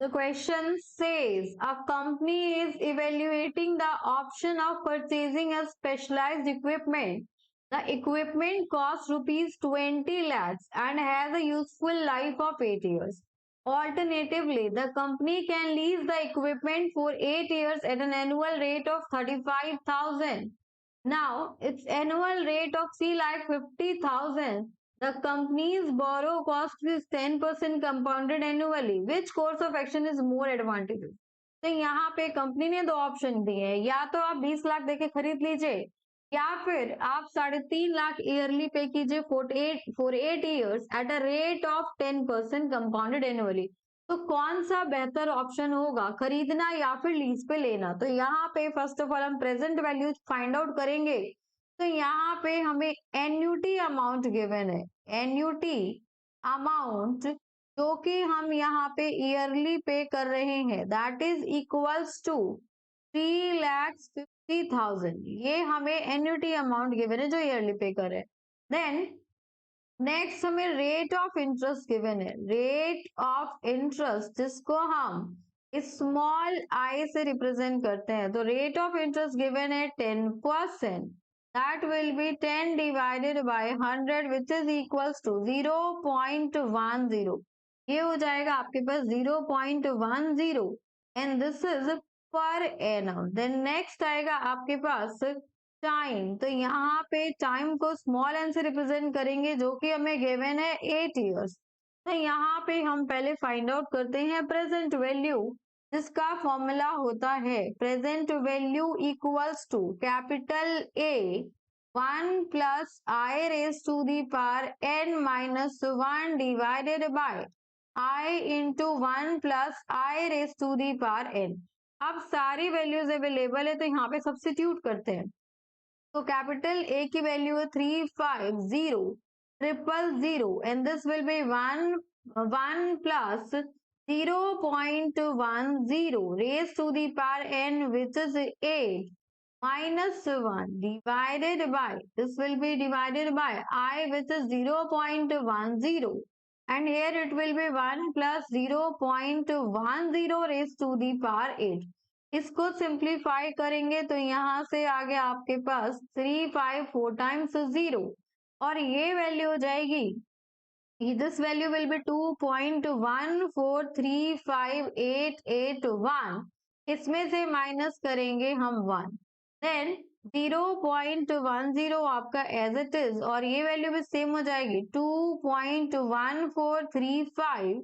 The question says a company is evaluating the option of purchasing a specialized equipment. The equipment costs rupees 20 lakhs and has a useful life of 8 years. Alternatively, the company can lease the equipment for 8 years at an annual rate of 35,000. Now, its annual rate of 3,50,000. The company's borrow cost is 10% compounded annually. Which course of action is more advantageous? तो यहाँ पे company ने दो option दिए हैं, या तो आप 20 लाख देके खरीद लीजिए या फिर आप 3.5 लाख ईयरली पे कीजिए for 8 years at a rate of 10% compounded annually. तो कौन सा बेहतर ऑप्शन होगा, खरीदना या फिर लीज पे लेना? तो यहाँ पे फर्स्ट ऑफ ऑल हम प्रेजेंट वैल्यू फाइंड आउट करेंगे। तो यहाँ पे हमें एन्यूटी अमाउंट गिवन है, एन्यूटी अमाउंट जो कि हम यहाँ पे ईयरली पे कर रहे हैं, दैट इज इक्वल्स टू 3,50,000। ये हमें एन्यूटी अमाउंट गिवन है जो ईयरली पे कर रहे हैं। देन नेक्स्ट हमें रेट ऑफ इंटरेस्ट गिवन है, रेट ऑफ इंटरेस्ट जिसको हम स्मॉल आई से रिप्रेजेंट करते हैं। तो रेट ऑफ इंटरेस्ट गिवन है 10%, that will be 10 divided by 100 which is equals to 0.10। ये हो जाएगा आपके पास 0.10 and this is per annum। then next आएगा आपके पास टाइम। तो यहाँ पे टाइम को स्मॉल एन से रिप्रेजेंट करेंगे जो कि हमें गिवन है 8 years। तो यहाँ पे हम पहले फाइंड आउट करते हैं प्रेजेंट वैल्यू, जिसका फॉर्मूला होता है present value equals to capital A 1 plus i raise to the power n minus 1 divided by i into 1 plus i raise to the power n। अब सारी वैल्यूज अवेलेबल है तो यहाँ पे सब्स्टिट्यूट करते हैं। तो कैपिटल ए की वैल्यू है 350,000 and this will be 1 plus 0.10 raised to the power n which is 8 minus 1 divided by, this will be divided by I which is 0.10 and here it will be 1 plus 0.10 raised to the power 8। इसको simplify करेंगे तो यहाँ से आगे आपके पास 354 times 0 और ये value हो जाएगी, this value will be 2.14358881। इसमें से माइनस करेंगे हम 1, देन 0.10 आपका एज इट इज और ये वैल्यू भी सेम हो जाएगी 2.1435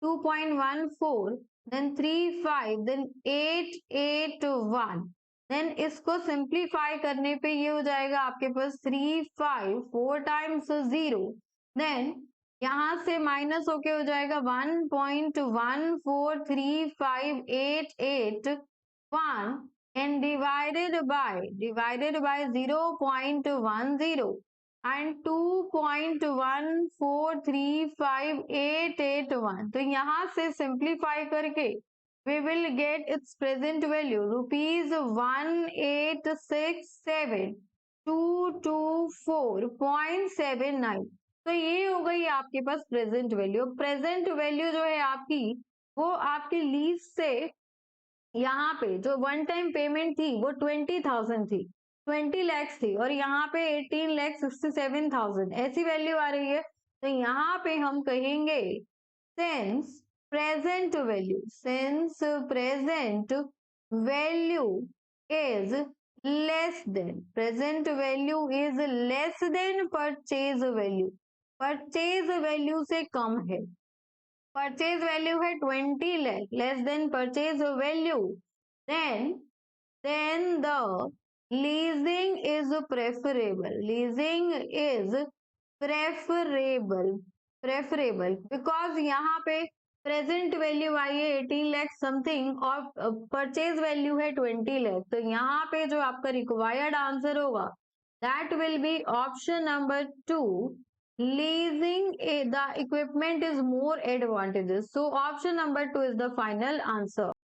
2.14 देन 35 देन 881। देन इसको सिंप्लीफाई करने पे ये हो जाएगा आपके पास 354 टाइम्स 0, देन यहाँ से माइनस होके हो जाएगा 1.14358881 and divided by 0.10 and 2.14358881। तो यहाँ से सिंप्लीफाई करके we will get its present value rupees 1867224.79। तो ये हो गई आपके पास प्रेजेंट वैल्यू। प्रेजेंट वैल्यू जो है आपकी वो आपकी लीज से यहाँ पे जो वन टाइम पेमेंट थी वो 20,000 थी, 20 lakhs थी और यहाँ पे 18,67,000 ऐसी वैल्यू आ रही है। तो यहाँ पे हम कहेंगे since present value is less than purchase value, purchase value से कम है, परचेज वैल्यू है 20 lakh less than purchase value, then the leasing is preferable, leasing is preferable because यहाँ पे प्रेजेंट वैल्यू आई है 18 लाख समथिंग और परचेज वैल्यू है 20 लाख। तो यहाँ पे जो आपका रिक्वायर्ड आंसर होगा that will be option number 2, leasing the equipment is more advantageous। So option number 2 is the final answer।